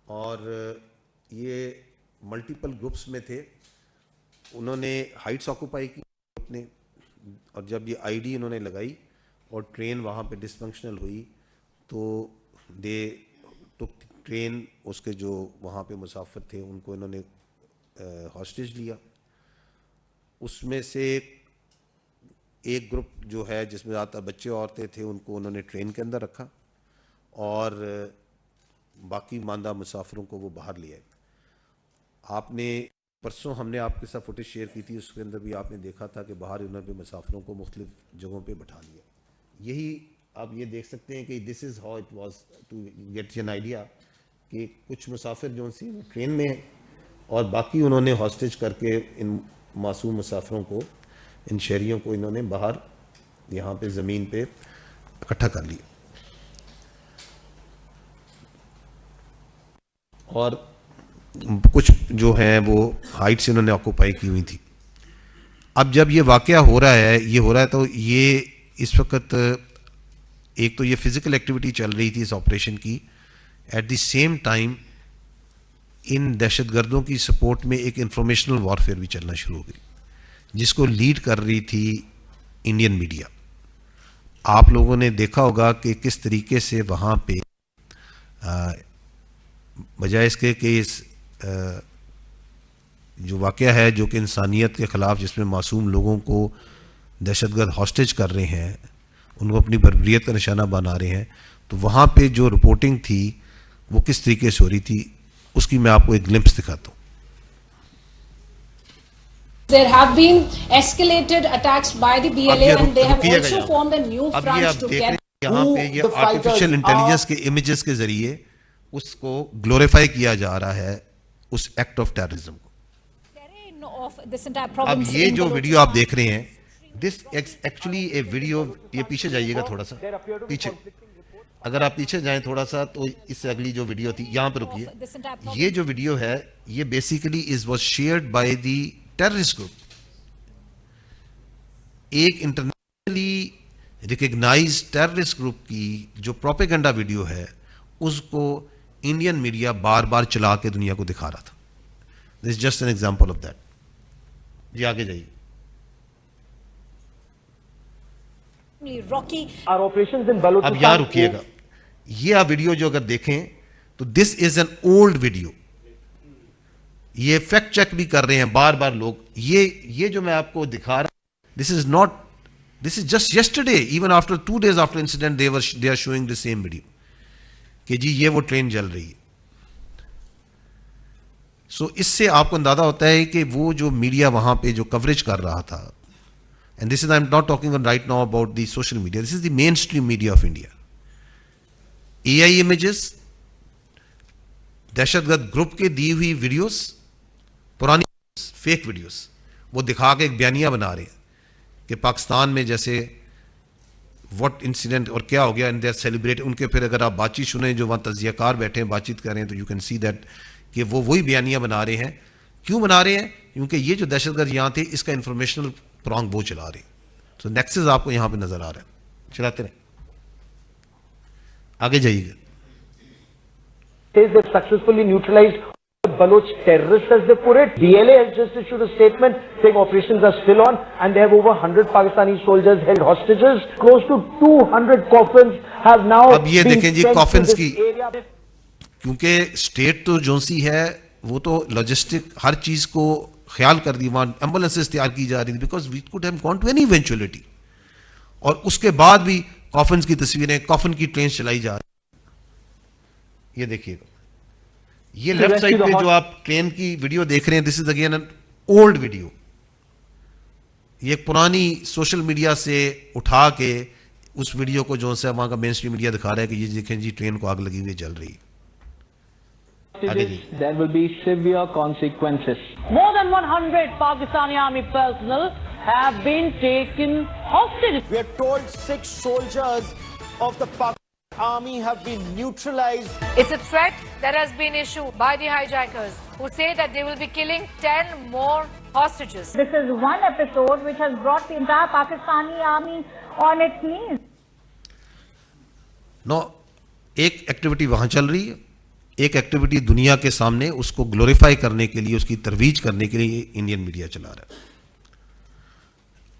اور یہ multiple groups میں تھے. انہوں نے ہائٹس آکوپائی کی اپنے, اور جب یہ آئی ڈی انہوں نے لگائی اور ٹرین وہاں پہ ڈسفنکشنل ہوئی تو دے ٹک ٹرین, اس کے جو وہاں پہ مسافر تھے ان کو انہوں نے ہاسٹیج لیا. اس میں سے ایک گروپ جو ہے جس میں زیادہ تر بچے عورتیں تھے ان کو انہوں نے ٹرین کے اندر رکھا اور باقی ماندہ مسافروں کو وہ باہر لے آئے. آپ نے پرسوں ہم نے آپ کے ساتھ فوٹیج شیئر کی تھی, اس کے اندر بھی آپ نے دیکھا تھا کہ باہر انہوں نے مسافروں کو مختلف جگہوں پہ بٹھا لیا. یہی آپ یہ دیکھ سکتے ہیں کہ this is how it was to get an idea کہ کچھ مسافر جو سی ٹرین میں ہیں اور باقی انہوں نے ہاسٹیج کر کے ان معصوم مسافروں کو, ان شہریوں کو انہوں نے باہر یہاں پہ زمین پہ اکٹھا کر لیا. اور کچھ جو ہیں وہ ہائٹ سے انہوں نے آکوپائی کی ہوئی تھی. اب جب یہ واقعہ ہو رہا ہے تو یہ اس وقت ایک تو یہ فزیکل ایکٹیویٹی چل رہی تھی اس آپریشن کی, ایٹ دی سیم ٹائم ان دہشت گردوں کی سپورٹ میں ایک انفارمیشنل وارفیئر بھی چلنا شروع ہو گئی جس کو لیڈ کر رہی تھی انڈین میڈیا. آپ لوگوں نے دیکھا ہوگا کہ کس طریقے سے وہاں پہ بجائے اس کے کہ اس جو واقعہ ہے جو کہ انسانیت کے خلاف, جس میں معصوم لوگوں کو دہشت گرد ہاسٹیج کر رہے ہیں, ان کو اپنی بربریت کا نشانہ بنا رہے ہیں, تو وہاں پہ جو رپورٹنگ تھی وہ کس طریقے سے ہو رہی تھی اس کی میں آپ کو ایک گلمپس دکھاتا ہوں. There have been escalated attacks by the BLA and they have also formed a new front to get یہاں پہ یہ آرٹیفیشل انٹیلیجنس کے امیجز کے ذریعے اس کو گلوریفائی کیا جا رہا ہے, اس ایکٹ آف ٹیررزم کو. اب یہ جو ویڈیو آپ دیکھ رہے ہیں, دس ایکچولی اے ویڈیو, یہ پیچھے جائیے گا تھوڑا سا پیچھے, اگر آپ پیچھے جائیں تھوڑا سا تو اس سے اگلی جو ویڈیو تھی یہاں پہ رکیے. یہ جو ویڈیو ہے یہ basically was shared by the terrorist group. ایک انٹرنیشنلی ریکگنائز ٹیررسٹ گروپ کی جو پروپیگنڈا ویڈیو ہے اس کو انڈین میڈیا بار بار چلا کے دنیا کو دکھا رہا تھا. This is just an example of that. جی آگے جائیے. اب یہاں رکیے گا, یہ آپ ویڈیو جو اگر دیکھیں تو دس از این اولڈ ویڈیو. یہ فیکٹ چیک بھی کر رہے ہیں بار بار لوگ. یہ جو میں آپ کو دکھا رہا ہوں, this is just yesterday, even after 2 days after incident they are showing the same video کہ جی یہ وہ ٹرین جل رہی ہے. سو اس سے آپ کو اندازہ ہوتا ہے کہ وہ جو میڈیا وہاں پہ جو کوریج کر رہا تھا, and this is, I'm not talking right now about the social media, this is the mainstream media of India. AI images, دہشت گرد گروپ کے دی ہوئی ویڈیوز, پرانی فیک ویڈیوز وہ دکھا کے ایک بیانیہ بنا رہے ہیں کہ پاکستان میں جیسے واٹ انسیڈنٹ اور کیا ہو گیا, اینڈ دے آر سیلیبریٹ. ان کے پھر اگر آپ بات چیت سنیں جو وہاں تجزیہ کار بیٹھے ہیں بات چیت کر رہے ہیں تو یو کین سی دیٹ کہ وہ وہی بیانیہ بنا رہے ہیں. کیوں بنا رہے ہیں؟ کیونکہ یہ جو دہشت گرد یہاں تھے اس کا انفارمیشنل پرانگ وہ چلا رہے ہیں. تو نیکسس آپ کو یہاں پہ نظر آ رہا ہے, چلاتے رہیں, آگے جائیے گا. They've successfully neutralized Baloch terrorists, as they put it. DLA has just issued a statement saying operations are still on and they have over 100 Pakistani soldiers held hostages. Close to 200 coffins have now اب یہ دیکھیں جی کافنز کی, area. کیونکہ state تو جو سی ہے وہ تو لاجسٹک ہر چیز کو خیال کر دی, وہاں ایمبولینسز تیار کی جا رہی تھی because we could have gone to any eventuality. اور اس کے بعد بھی کافنز کی تصویریں, کافن کی ٹرینز چلائی جا رہی. یہ دیکھیے گا, یہ لیفٹ سائڈ پہ جو آپ ٹرین کی ویڈیو دیکھ رہے ہیں, this is again an old video. یہ ایک پرانی سوشل میڈیا سے اٹھا کے اس ویڈیو کو جو ہے وہاں کا مین اسٹریم میڈیا دکھا رہا ہے کہ یہ دیکھیں جی ٹرین کو آگ لگی ہوئی جل رہی ہے. There will be severe consequences. More than 100 Pakistani army personnel have been taken hostage. We are told 6 soldiers of the Pakistan army have been neutralized. It's a threat that has been issued by the hijackers who say that they will be killing 10 more hostages. This is one episode which has brought the entire Pakistani army on its knees. No, ایک activity وہاں چل رہی ہے ایک activity دنیا کے سامنے اس کو گلوریفائی کرنے کے لیے, اس کی ترویج کرنے کے لیے انڈین میڈیا چلا رہا ہے.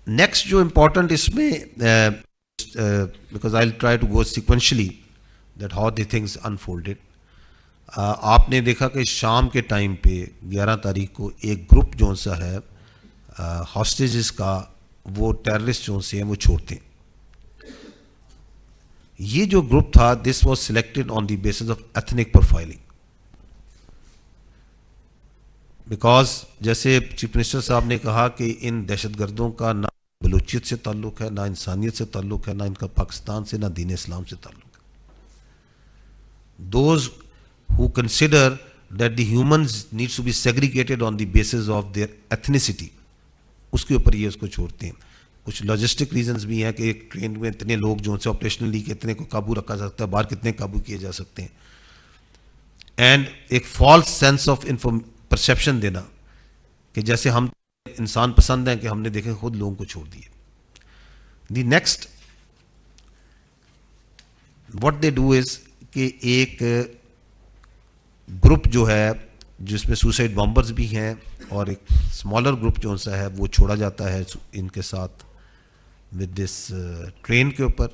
نیکسٹ جو امپورٹنٹ اس میں, because I will try to go sequentially that how the things unfolded. آپ نے دیکھا کہ شام کے ٹائم پہ 11 تاریخ کو ایک گروپ جو سا ہے ہاسٹیجز کا, وہ ٹیررسٹ جو سے ہیں وہ چھوڑتے ہیں. یہ جو گروپ تھا, this was selected on the basis of ethnic profiling, because جیسے چیف منسٹر صاحب نے کہا کہ ان دہشت گردوں کا نہ بلوچیت سے تعلق ہے, نہ انسانیت سے تعلق ہے, نہ ان کا پاکستان سے, نہ دین اسلام سے تعلق ہے. Those who consider that the humans needs to be segregated on the basis of their ethnicity, اس کے اوپر یہ اس کو چھوڑتے ہیں. کچھ لاجسٹک ریزنز بھی ہیں کہ ایک ٹرین میں اتنے لوگ جو سے آپریشنلی کتنے کو قابو رکھا جا سکتا ہے, باہر کتنے قابو کیے جا سکتے ہیں, اینڈ ایک فالس سینس آف پرسیپشن دینا کہ جیسے ہم انسان پسند ہیں کہ ہم نے دیکھیں خود لوگوں کو چھوڑ دیے. The next what they do is کہ ایک گروپ جو ہے جس میں سوسائڈ بامبرز بھی ہیں, اور ایک اسمالر گروپ جو سا ہے وہ چھوڑا جاتا ہے ان کے ساتھ ود دس ٹرین کے اوپر,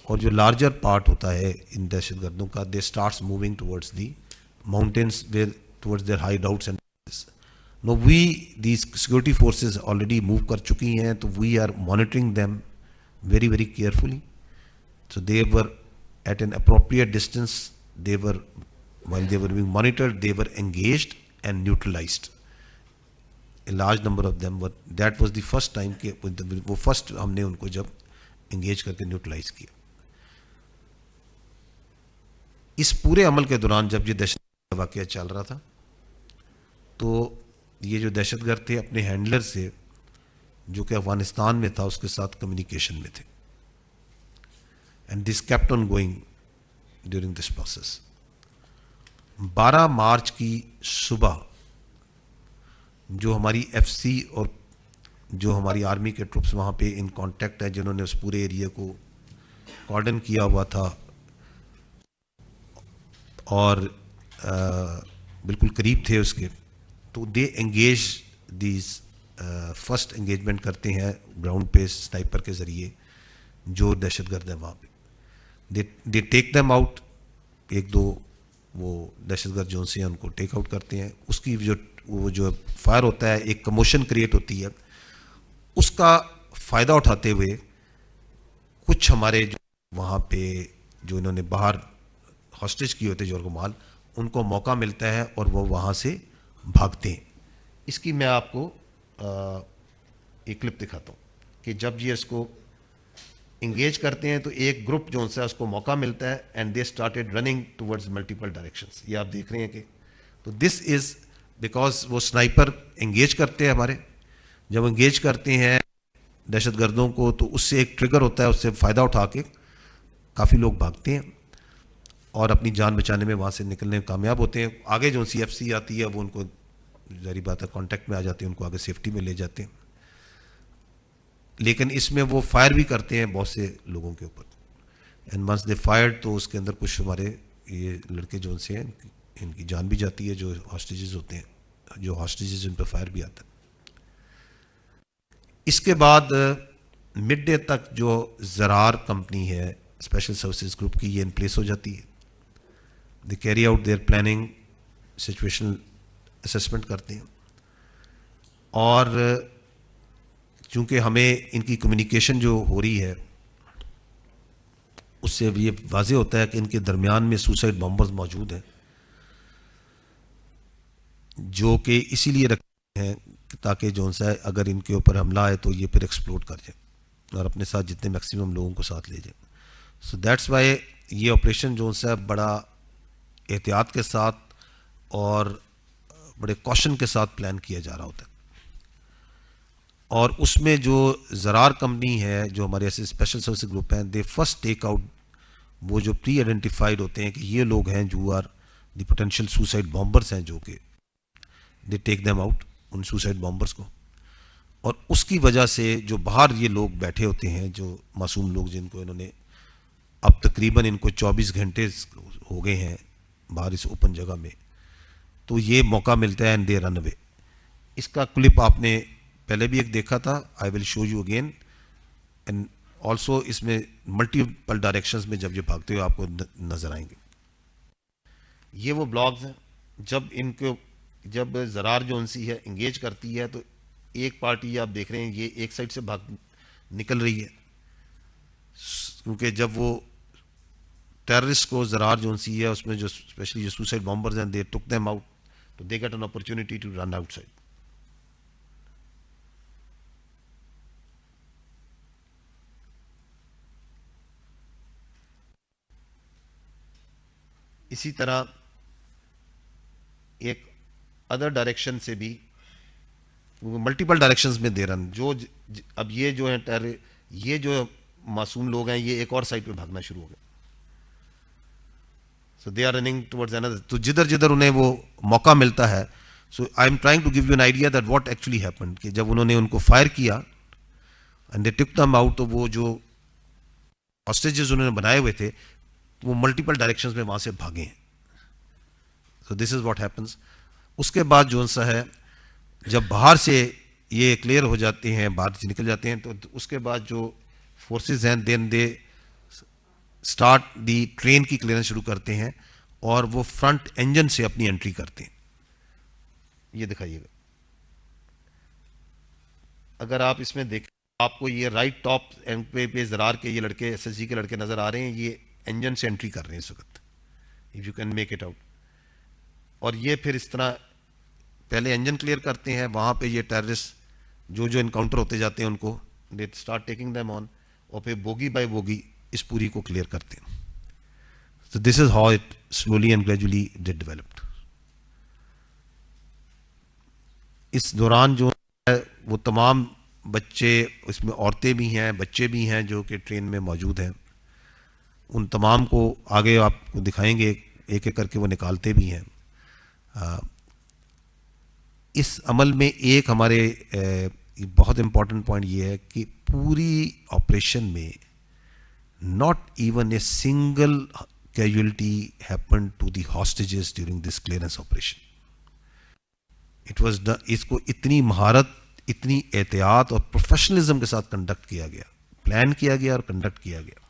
اور جو لارجر پارٹ ہوتا ہے ان دہشت گردوں کا, دے starts moving towards the mountains where towards their Hyde outs and know we the security forces already move کر چکی ہیں, تو we are monitoring them very very carefully. So they were at an appropriate distance, they were while they were being monitored, they were engaged and neutralized. A large number of them were, that was the first time کہ وہ first ہم نے ان کو جب engage کر کے neutralise کیا. اس پورے عمل کے دوران جب یہ دہشت گرد واقعہ چل رہا تھا, تو یہ جو دہشت گرد تھے اپنے ہینڈلر سے جو کہ افغانستان میں تھا اس کے ساتھ کمیونیکیشن میں تھے, and this kept on going during this process. 12 March کی صبح جو ہماری ایف سی اور جو ہماری آرمی کے ٹروپس وہاں پہ ان کانٹیکٹ ہیں, جنہوں نے اس پورے ایریا کو کارڈن کیا ہوا تھا اور بالکل قریب تھے اس کے, تو they engage these first engagement کرتے ہیں گراؤنڈ پہ سنائپر کے ذریعے جو دہشت گرد ہیں وہاں پہ. دے ٹیک دیم آؤٹ, ایک دو وہ دہشت گرد جو سے ہیں ان کو ٹیک آؤٹ کرتے ہیں. اس کی جو فائر ہوتا ہے, ایک کموشن کریٹ ہوتی ہے, اس کا فائدہ اٹھاتے ہوئے کچھ ہمارے جو وہاں پہ جو انہوں نے باہر ہاسٹیج کیے ہوتے جورگمال, ان کو موقع ملتا ہے اور وہ وہاں سے بھاگتے ہیں. اس کی میں آپ کو ایک کلپ دکھاتا ہوں کہ جب یہ اس کو انگیج کرتے ہیں تو ایک گروپ جو ہے اس کو موقع ملتا ہے, and they started running towards multiple directions. یہ آپ دیکھ رہے ہیں کہ تو دس از بیکاز وہ سنائپر انگیج کرتے ہیں ہمارے, جب انگیج کرتے ہیں دہشت گردوں کو تو اس سے ایک ٹریگر ہوتا ہے, اس سے فائدہ اٹھا کے کافی لوگ بھاگتے ہیں اور اپنی جان بچانے میں وہاں سے نکلنے میں کامیاب ہوتے ہیں. آگے جو سی ایف سی آتی ہے وہ ان کو ظاہری بات ہے کانٹیکٹ میں آ جاتے ہیں, ان کو آگے سیفٹی میں لے جاتے ہیں. لیکن اس میں وہ فائر بھی کرتے ہیں بہت سے لوگوں کے اوپر, اینڈ ونس دے فائرڈ تو اس کے اندر کچھ ہمارے یہ لڑکے جو سے ہیں ان کی جان بھی جاتی ہے, جو ہاسٹیجز ہوتے ہیں, جو ہاسٹیجز ان پہ فائر بھی آتا ہے. اس کے بعد مڈ ڈے تک جو زرار کمپنی ہے اسپیشل سروسز گروپ کی, یہ ان پلیس ہو جاتی ہے. They carry out there planning, situation assessment کرتے ہیں, اور چونکہ ہمیں ان کی کمیونیکیشن جو ہو رہی ہے اس سے یہ واضح ہوتا ہے کہ ان کے درمیان میں سوسائڈ بامبرز موجود ہیں, جو کہ اسی لیے رکھتے ہیں تاکہ جو سا اگر ان کے اوپر حملہ آئے تو یہ پھر ایکسپلوڈ کر جائیں اور اپنے ساتھ جتنے میکسیمم لوگوں کو ساتھ لے جائیں. سو دیٹس وائی یہ آپریشن جو سا بڑا احتیاط کے ساتھ اور بڑے کوشن کے ساتھ پلان کیا جا رہا ہوتا ہے. اور اس میں جو زرار کمپنی ہے, جو ہمارے ایسے اسپیشل سروس گروپ ہیں, دے فرسٹ ٹیک آؤٹ وہ جو پری آئیڈینٹیفائڈ ہوتے ہیں کہ یہ لوگ ہیں جو are the potential suicide bombers ہیں, جو کہ دے ٹیک دیم آؤٹ ان سوسائڈ بامبرس کو. اور اس کی وجہ سے جو باہر یہ لوگ بیٹھے ہوتے ہیں, جو معصوم لوگ جن کو انہوں نے اب تقریباً ان کو 24 گھنٹے ہو گئے ہیں باہر اس اوپن جگہ میں, تو یہ موقع ملتا ہے اینڈ دے رن اوے. اس کا کلپ آپ نے پہلے بھی ایک دیکھا تھا, I will show you again. And also اس میں ملٹیپل ڈائریکشنز میں جب یہ بھاگتے ہوئے آپ کو نظر آئیں گے. یہ وہ بلاگز ہیں جب زرار جونسی ہے انگیج کرتی ہے تو ایک پارٹی آپ دیکھ رہے ہیں یہ ایک سائڈ سے نکل رہی ہے, کیونکہ جب وہ ٹیررسٹ کو زرار جونسی ہے اس میں جو اسپیشلی جو سوسائڈ بامبرز ہیں دے ٹک دیم آؤٹ, تو they get an opportunity to run outside. اسی طرح ایک ادر ڈائریکشن سے بھی ملٹیپل ڈائریکشنز میں دے رن, جو اب یہ جو ہیں یہ جو معصوم لوگ ہیں یہ ایک اور سائڈ پہ بھاگنا شروع ہو گئے. So they are running towards another, تو جدھر انہیں وہ موقع ملتا ہے. So I am trying to give you an idea that what actually happened, کہ جب انہوں نے ان کو فائر کیا and they tick them out, تو وہ جو ہاسٹیجز انہوں نے بنائے ہوئے تھے وہ ملٹیپل ڈائریکشنز میں وہاں سے بھاگے ہیں. سو دس از واٹ ہیپنس. اس کے بعد جو سا ہے جب باہر سے یہ کلیئر ہو جاتے ہیں, باہر سے نکل جاتے ہیں, تو اس کے بعد جو فورسز ہیں دین دے اسٹارٹ دی ٹرین کی کلیئرنس شروع کرتے ہیں اور وہ فرنٹ انجن سے اپنی انٹری کرتے ہیں. یہ دکھائیے گا, اگر آپ اس میں دیکھیں آپ کو یہ رائٹ ٹاپ پہ زرار کے یہ لڑکے ایس ایس جی کے لڑکے نظر آ رہے ہیں, یہ انجن سے انٹری کر رہے ہیں اس وقت, if you can make it out. اور یہ پھر اس طرح پہلے انجن کلیئر کرتے ہیں, وہاں پہ یہ ٹیررسٹ جو انکاؤنٹر ہوتے جاتے ہیں ان کو they start taking them on, اور پھر بوگی بائی بوگی اس پوری کو کلیئر کرتے ہیں. So this is how it slowly and gradually did developed. اس دوران جو ہے وہ تمام بچے, اس میں عورتیں بھی ہیں بچے بھی ہیں جو کہ ٹرین میں موجود ہیں, ان تمام کو آگے آپ کو دکھائیں گے ایک ایک کر کے وہ نکالتے بھی ہیں. اس عمل میں ایک ہمارے بہت امپورٹنٹ پوائنٹ یہ ہے کہ پوری آپریشن میں not even a single casualty happened to the hostages during this clearance operation. It was اس کو اتنی مہارت, اتنی احتیاط اور پروفیشنلزم کے ساتھ کنڈکٹ کیا گیا, پلان کیا گیا اور کنڈکٹ کیا گیا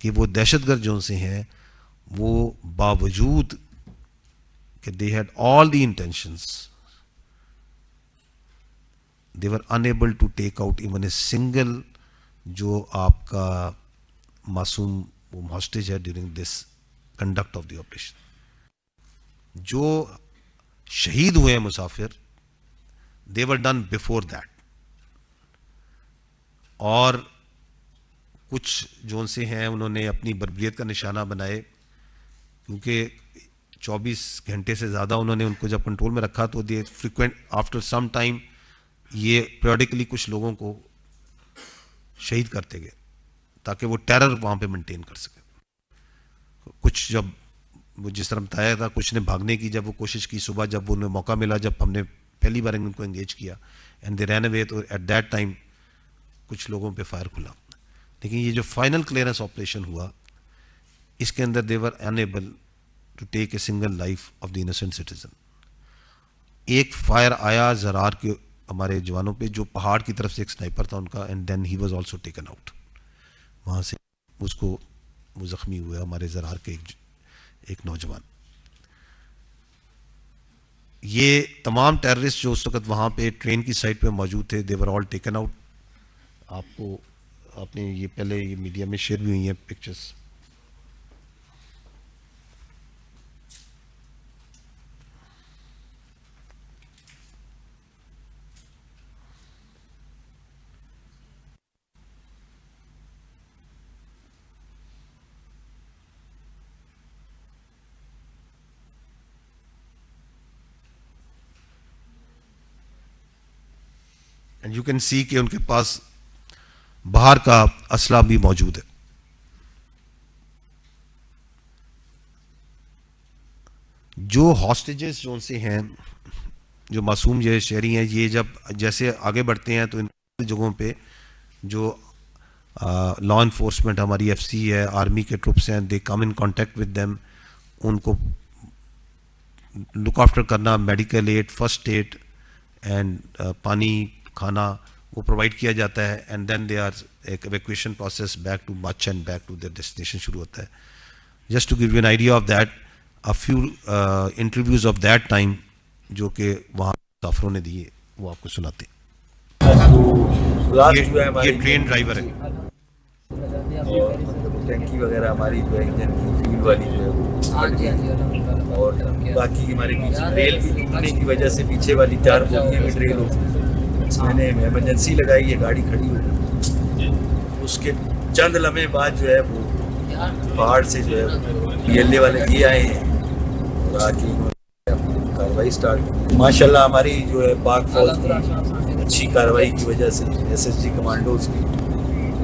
کہ وہ دہشت گرد جو سے ہیں وہ باوجود کہ they had all the intentions, they were unable to take out even a single جو آپ کا معصوم ہاسٹیج ہے during this conduct of the operation. جو شہید ہوئے ہیں مسافر they were done before that, اور کچھ جو سے ہیں انہوں نے اپنی بربریت کا نشانہ بنائے, کیونکہ 24 گھنٹے سے زیادہ انہوں نے ان کو جب کنٹرول میں رکھا تو دے فریکوینٹ آفٹر سم ٹائم یہ پیریوڈیکلی کچھ لوگوں کو شہید کرتے گئے تاکہ وہ ٹیرر وہاں پہ مینٹین کر سکے. کچھ جب وہ جس طرح بتایا تھا کچھ نے بھاگنے کی جب وہ کوشش کی, صبح جب انہیں موقع ملا, جب ہم نے پہلی بار ان کو انگیج کیا اینڈ دے رین اوے, تو ایٹ دیٹ ٹائم کچھ لوگوں پہ فائر کھلا. لیکن یہ جو فائنل کلیئرنس آپریشن ہوا اس کے اندر they were enable to take a single life of the innocent citizen. ایک فائر آیا زرار کے ہمارے جوانوں پہ, جو پہاڑ کی طرف سے ایک سنائپر تھا ان کا, and then he was also taken out. وہاں سے اس کو وہ زخمی ہوا ہمارے زرار کے ایک نوجوان. یہ تمام ٹیررسٹ جو اس وقت وہاں پہ ٹرین کی سائڈ پہ موجود تھے دے ور آل ٹیکن آؤٹ. آپ نے یہ پہلے یہ میڈیا میں شیئر بھی ہوئی ہیں pictures. And you can see کہ ان کے پاس باہر کا اسلحہ بھی موجود ہے. جو ہاسٹیجز جو سے ہیں, جو معصوم یہ شہری ہیں, یہ جب جیسے آگے بڑھتے ہیں تو ان جگہوں پہ جو لا انفورسمنٹ ہماری ایف سی ہے, آرمی کے ٹروپس ہیں, they come in contact with them, ان کو لک آفٹر کرنا, medical aid, first aid and پانی, کھانا وہ پرووائڈ کیا جاتا ہے. اینڈ دین دے آر ایک evacuation process back to much and back to their destination شروع ہوتا ہے. Just to give you an idea of that, a few interviews of that time جو کہ وہاں مسافروں نے دیے وہ آپ کو سناتے ہیں. یہ ٹرین ڈرائیور ہے. ٹینکی وغیرہ ہماری جو ہے انجن کی فیول والی جو ہے, اور باقی ہمارے پیچھے ریل بھی ٹوٹنے کی وجہ سے پیچھے والی 4 بوگیاں بھی ٹریل ہو گئی. میں نے ایمرجنسی لگائی ہے, گاڑی کھڑی ہو گئی. اس کے چند لمحے بعد جو ہے وہ پہاڑ سے جو ہے PLA والے یہ آئے ہیں اور آ کے انہوں نے کارروائی اسٹارٹ کی. ماشاء اللہ ہماری جو ہے پاک فوج کی اچھی کارروائی کی وجہ سے SSG کمانڈوز کی,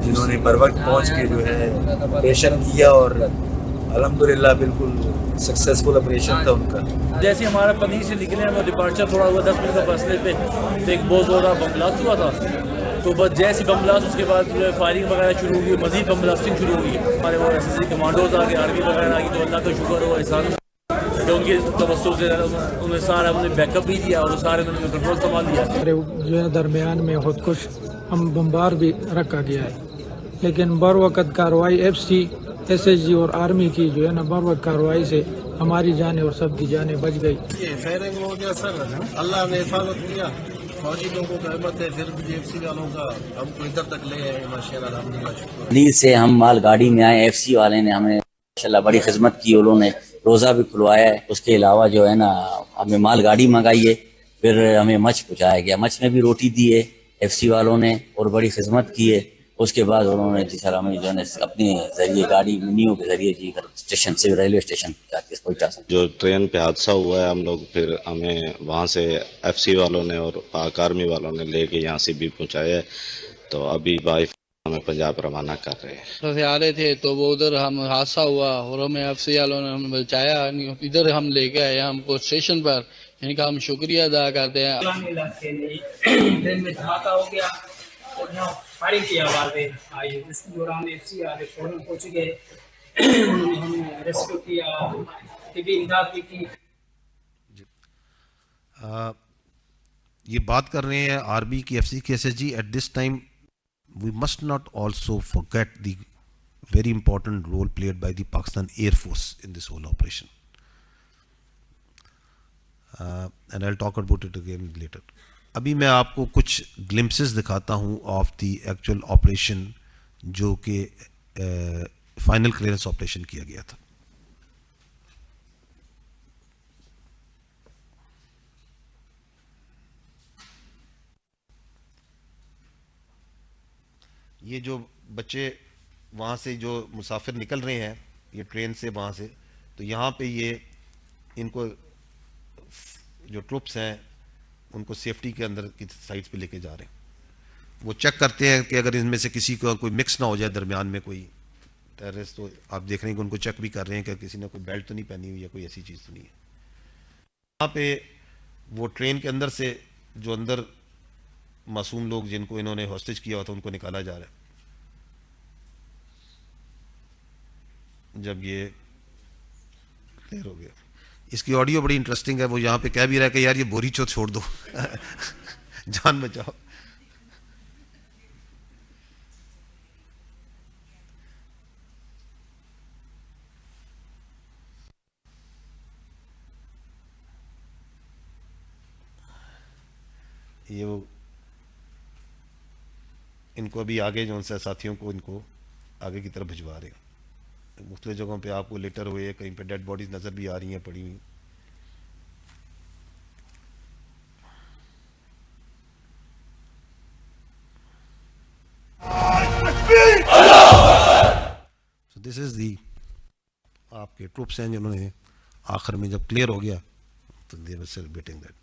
جنہوں نے بر وقت پہنچ کے جو ہے آپریشن کیا, اور الحمدللہ بالکل سکسیزفل آپریشن تھا ان کا. جیسے ہمارا پنیر سے نکلے ہیں وہ ڈپارچر تھوڑا ہوا 10 منٹ کا فاصلے پہ ایک بہت زیادہ بم بلاسٹ ہوا تھا. تو بس جیسے بم بلاسٹ اس کے بعد جو ہے فائرنگ وغیرہ شروع ہوئی, مزید بم بلاسٹنگ شروع ہوئی. ہمارے وہ SSG کمانڈوز آ گئے, آرمی وغیرہ آ گئی, تو اللہ کا شکر ہوا احسان کہ ان کی توسط سے انہوں نے سارا بیک اپ بھی دیا اور سارے انہوں نے کنٹرول سنبھال لیا. جو ہے درمیان میں خود کش ہم بمبار بھی رکھا گیا ہے, لیکن بر وقت کارروائی FC SSG اور آرمی کی جو ہے نا بر وقت کارروائی سے ہماری جانیں اور سب کی جانیں بچ گئی. فائرنگ ہو گیا سر, اللہ نے حفاظت کیا, فوجی لوگوں کا ہمت ہے, پھر بھی FC والوں کا ہم کو ادھر تک لے آئے ماشاءاللہ الحمدللہ. دلی سے ہم مال گاڑی میں آئے, FC والے نے ہمیں ماشاءاللہ بڑی خدمت کی, انہوں نے روزہ بھی کھلوایا ہے. اس کے علاوہ جو ہے نا ہمیں مال گاڑی منگائی ہے, پھر ہمیں مچھ پہنچایا گیا, مچھ میں بھی روٹی دی ہے FC والوں نے اور بڑی خدمت کی ہے. اس کے بعد انہوں نے سر ہمیں جو ہے اپنے ذریعے گاڑی منیوں کے ذریعے جی اسٹیشن سے ریلوے اسٹیشن جو ٹرین پہ حادثہ ہوا ہے, ہم لوگ پھر ہمیں وہاں سے FC والوں نے اور پاک آرمی والوں نے لے کے یہاں سے بھی پہنچایا ہے. تو ابھی بائی ہمیں پنجاب روانہ کر رہے ہیں. سے آ رہے تھے تو وہ ادھر ہم حادثہ ہوا اور ہمیں FC والوں نے ہمیں بچایا, ادھر ہم لے کے آئے ہم کو اسٹیشن پر, ان کا ہم شکریہ ادا کرتے ہیں. ٹرین میں دھماکہ ہو گیا اور یہاں فائرنگ کی آوازیں آئی, جس کے دوران FC والے فوراً پہنچ گئے, انہوں نے ہمیں ریسکیو کیا, طبی امداد بھی کی. یہ بات کر رہے ہیں آرمی کی, FC کی, SSG. At this time we must not also forget the very important role played by the Pakistan Air Force in this whole operation. And I'll talk about it again later. ابھی میں آپ کو کچھ glimpses دکھاتا ہوں of the actual operation جو کہ final clearance operation کیا گیا تھا. یہ جو بچے وہاں سے جو مسافر نکل رہے ہیں یہ ٹرین سے وہاں سے, تو یہاں پہ یہ ان کو جو ٹروپس ہیں ان کو سیفٹی کے اندر کی سائٹس پہ لے کے جا رہے ہیں. وہ چیک کرتے ہیں کہ اگر ان میں سے کسی کو کوئی مکس نہ ہو جائے درمیان میں کوئی ٹیررسٹ, تو آپ دیکھ رہے ہیں کہ ان کو چیک بھی کر رہے ہیں کہ کسی نے کوئی بیلٹ تو نہیں پہنی ہوئی یا کوئی ایسی چیز تو نہیں ہے. وہاں پہ وہ ٹرین کے اندر سے جو اندر معصوم لوگ جن کو انہوں نے ہاسٹیج کیا ہوا تھا ان کو نکالا جا رہا ہے. جب یہ کلیئر ہو گیا, اس کی آڈیو بڑی انٹرسٹنگ ہے. وہ یہاں پہ کہہ بھی رہا ہے کہ یار یہ بوری چوت چھوڑ دو جان بچاؤ. یہ وہ ان کو ابھی آگے جو ان سے ساتھیوں کو ان کو آگے کی طرف بھجوا رہے ہیں. مختلف جگہوں پہ آپ کو لیٹر ہوئے, کہیں پہ ڈیڈ باڈیز نظر بھی آ رہی ہیں پڑی ہوئی. So this is the آپ کے ٹروپس ہیں جنہوں نے آخر میں جب کلیئر ہو گیا تو they were celebrating that.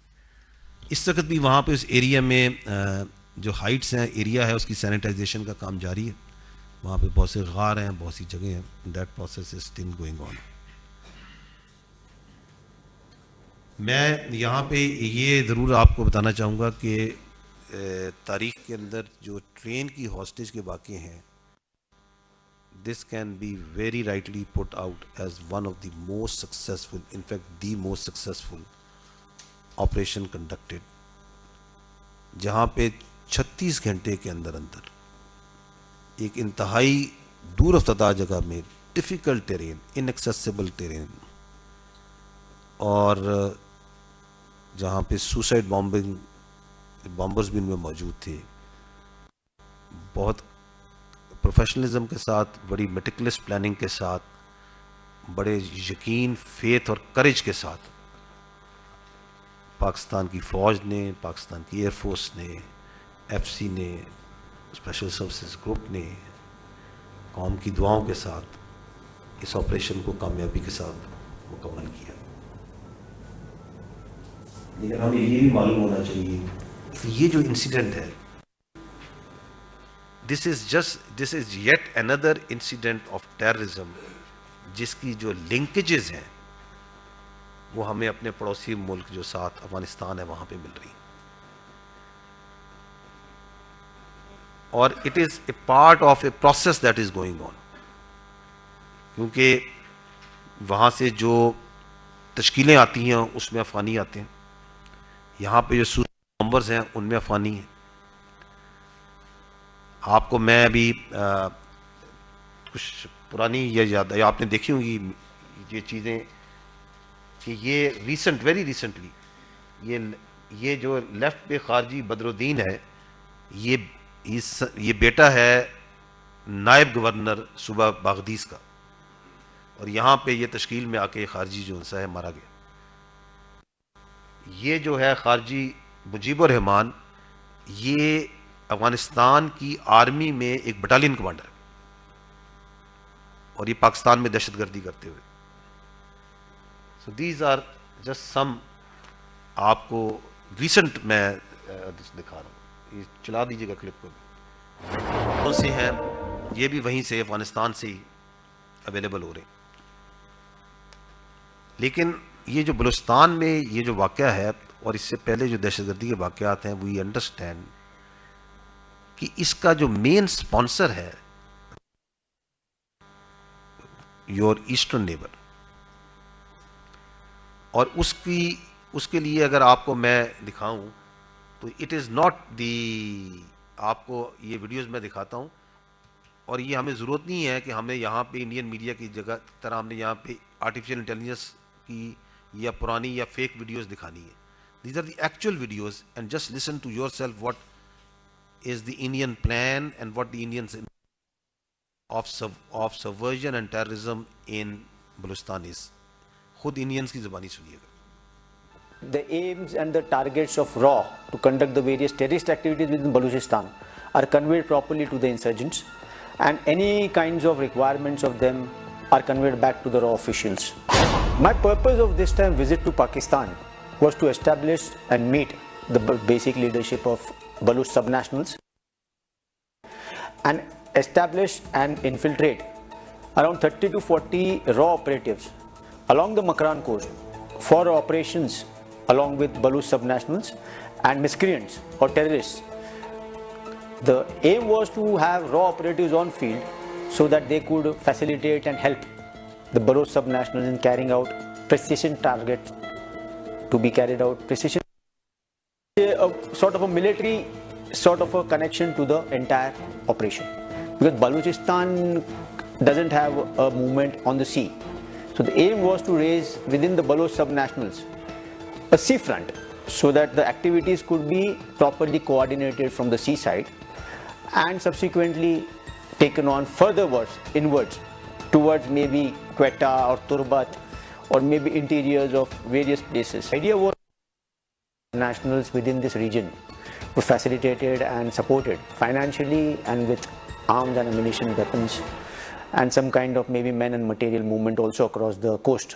اس وقت بھی وہاں پہ اس ایریا میں جو ہائٹس ہیں ایریا ہے اس کی سینیٹائزیشن کا کام جاری ہے. وہاں پہ بہت سے غار ہیں, بہت سی جگہیں ہیں. That process is still going on. میں یہاں پہ یہ ضرور آپ کو بتانا چاہوں گا کہ تاریخ کے اندر جو ٹرین کی ہاسٹیج کے واقعے ہیں this can be very rightly put out as one of the most successful, in fact the most successful operation conducted, جہاں پہ 36 گھنٹے کے اندر ایک انتہائی دور افتادہ جگہ میں ڈیفیکلٹ ٹیرین، انیکسیسیبل ٹیرین، اور جہاں پہ سوسائڈ بامبرز بھی ان میں موجود تھے، بہت پروفیشنلزم کے ساتھ، بڑی میٹیکولس پلاننگ کے ساتھ، بڑے یقین، فیتھ اور کریج کے ساتھ پاکستان کی فوج نے، پاکستان کی ایئر فورس نے، ایف سی نے، اسپیشل سروسز گروپ نے قوم کی دعاؤں کے ساتھ اس آپریشن کو کامیابی کے ساتھ مکمل کیا. لیکن ہمیں یہ بھی معلوم ہونا چاہیے کہ یہ جو انسیڈنٹ ہے، this is yet another incident of terrorism جس کی جو لنکیجز ہیں وہ ہمیں اپنے پڑوسی ملک جو ساتھ افغانستان ہے وہاں پہ مل رہی ہیں، اور it is a part of a process that is going on. کیونکہ وہاں سے جو تشکیلیں آتی ہیں اس میں افغانی آتے ہیں، یہاں پہ جو سوسائڈ بامبرز ہیں ان میں افغانی ہیں. آپ کو میں ابھی کچھ پرانی یاد ہے، آپ نے دیکھی ہوں گی یہ چیزیں کہ یہ ویری ریسنٹلی یہ جو لیفٹ پہ خارجی بدر الدین ہے، یہ بیٹا ہے نائب گورنر صوبہ باغدیس کا، اور یہاں پہ یہ تشکیل میں آ کے خارجی جو ہے مارا گیا. یہ جو ہے خارجی مجیب الرحمان، یہ افغانستان کی آرمی میں ایک بٹالین کمانڈر ہے، اور یہ پاکستان میں دہشت گردی کرتے ہوئے. So these are just some, آپ کو ریسنٹ میں دکھا رہا ہوں، یہ چلا دیجیے گا کلپ کو. کون سے ہیں یہ بھی وہیں سے افغانستان سے ہی اویلیبل ہو رہے ہیں. لیکن یہ جو بلوچستان میں یہ جو واقعہ ہے، اور اس سے پہلے جو دہشت گردی کے واقعات ہیں، وی انڈرسٹینڈ کہ اس کا جو مین سپانسر ہے یور ایسٹرن نیبر، اور اس کے لیے اگر آپ کو میں دکھاؤں تو اٹ از ناٹ دی، آپ کو یہ ویڈیوز میں دکھاتا ہوں، اور یہ ہمیں ضرورت نہیں ہے کہ ہمیں یہاں پہ انڈین میڈیا کی جگہ طرح ہم نے یہاں پہ آرٹیفیشل انٹیلیجنس کی یا پرانی یا فیک ویڈیوز دکھانی ہے. These are the actual videos, and just listen to yourself what is the Indian plan and what the Indians of subversion and terrorism in Balochistan is. خود Indians کی زبانی سنیے گا. The aims and the targets of RAW to conduct the various terrorist activities within Balochistan are conveyed properly to the insurgents, and any kinds of requirements of them are conveyed back to the RAW officials. My purpose of this time visit to Pakistan was to establish and meet the basic leadership of Baloch subnationals and establish and infiltrate around 30 to 40 RAW operatives along the Makran coast for operations along with Baloch subnationals and miscreants or terrorists. The aim was to have RAW operatives on field so that they could facilitate and help the Baloch subnationals in carrying out precision targets to be carried out, precision, a sort of a military sort of a connection to the entire operation, because Balochistan doesn't have a movement on the sea. So the aim was to raise within the Baloch subnationals a sea front so that the activities could be properly coordinated from the seaside and subsequently taken on furtherwards inwards towards maybe Quetta or Turbat or maybe interiors of various places. The idea was nationals within this region were facilitated and supported financially and with arms and ammunition, weapons, and some kind of maybe men and material movement also across the coast.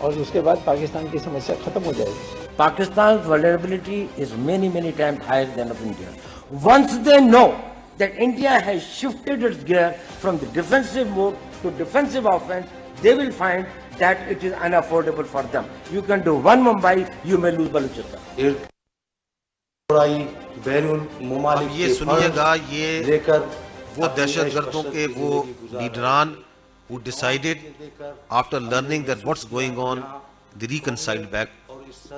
اور اس کے بعد پاکستان کی سمسیا ختم ہو جائے گی. Pakistan's vulnerability is many, many times higher than of India. Once they know that India has shifted its gear from the defensive mode to defensive offense, they will find that it is unaffordable for them. You can do one Mumbai, you may lose Balochistan. اب یہ سنیے گا، یہ وہ دہشت گردوں کے وہ لیڈران who decided after learning that what's going on, they reconciled back.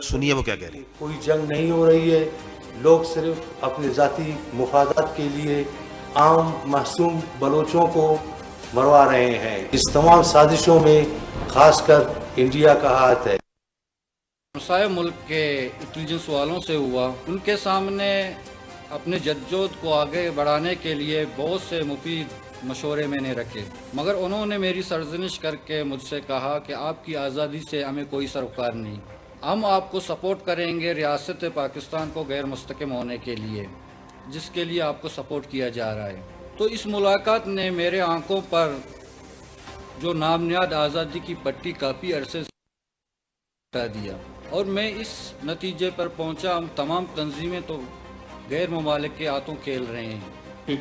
سنیے وہ کیا کہہ رہے ہیں. کوئی جنگ نہیں ہو رہی ہے، لوگ صرف اپنے ذاتی مفادات کے لیے عام معصوم بلوچوں کو مروا رہے ہیں. اس تمام سازشوں میں خاص کر انڈیا کا ہاتھ ہے. مسائل ملک کے انٹیلیجنس والوں سے ہوا، ان کے سامنے اپنے جدوجہد کو آگے بڑھانے کے لیے بہت سے مفید مشورے میں نے رکھے، مگر انہوں نے میری سرزنش کر کے مجھ سے کہا کہ آپ کی آزادی سے ہمیں کوئی سروکار نہیں، ہم آپ کو سپورٹ کریں گے ریاست پاکستان کو غیر مستحکم ہونے کے لیے، جس کے لیے آپ کو سپورٹ کیا جا رہا ہے. تو اس ملاقات نے میرے آنکھوں پر جو نامنیاد آزادی کی پٹی کافی عرصے سے ہٹا دیا، اور میں اس نتیجے پر پہنچا ہم تمام تنظیمیں تو غیر ممالک کے ہاتھوں کھیل رہے ہیں.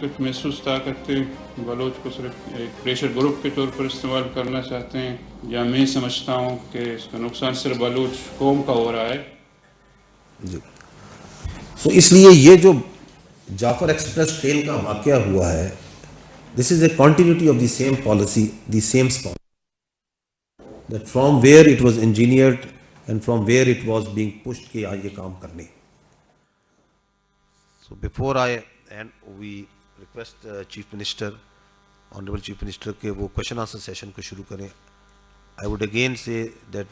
کچھ محسوس کرتے بلوچ کو صرف ایک پریشر گروپ کے طور پر استعمال کرنا چاہتے ہیں، یا میں سمجھتا ہوں کہ اس کا نقصان صرف بلوچ قوم کا ہو رہا ہے. جی سو اس لیے یہ جو جعفر ایکسپریس ٹرین کا واقعہ ہوا ہے، this is a continuity of the same policy, the same spot that from where it was engineered and from where it was being pushed کہ یہ کام کرنے. So before I and we request chief minister, honourable chief minister کہ وہ question answer session کو شروع کریں. I would again say that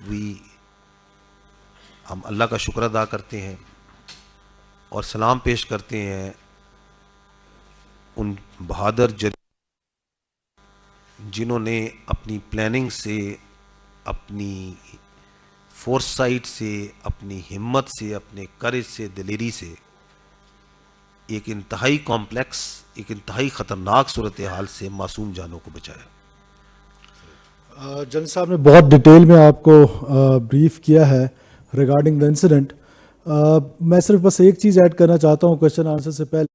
ہم اللہ کا شکر ادا کرتے ہیں اور سلام پیش کرتے ہیں ان بہادر جنہوں نے اپنی پلاننگ سے، اپنی فورس سائٹ سے، اپنی ہمت سے، اپنے کریج سے، دلیری سے ایک انتہائی کمپلیکس، ایک انتہائی خطرناک صورتحال سے معصوم جانوں کو بچایا. جنرل صاحب نے بہت ڈیٹیل میں آپ کو بریف کیا ہے ریگارڈنگ دا انسیڈنٹ. میں صرف بس ایک چیز ایڈ کرنا چاہتا ہوں کوشچن آنسر سے پہلے.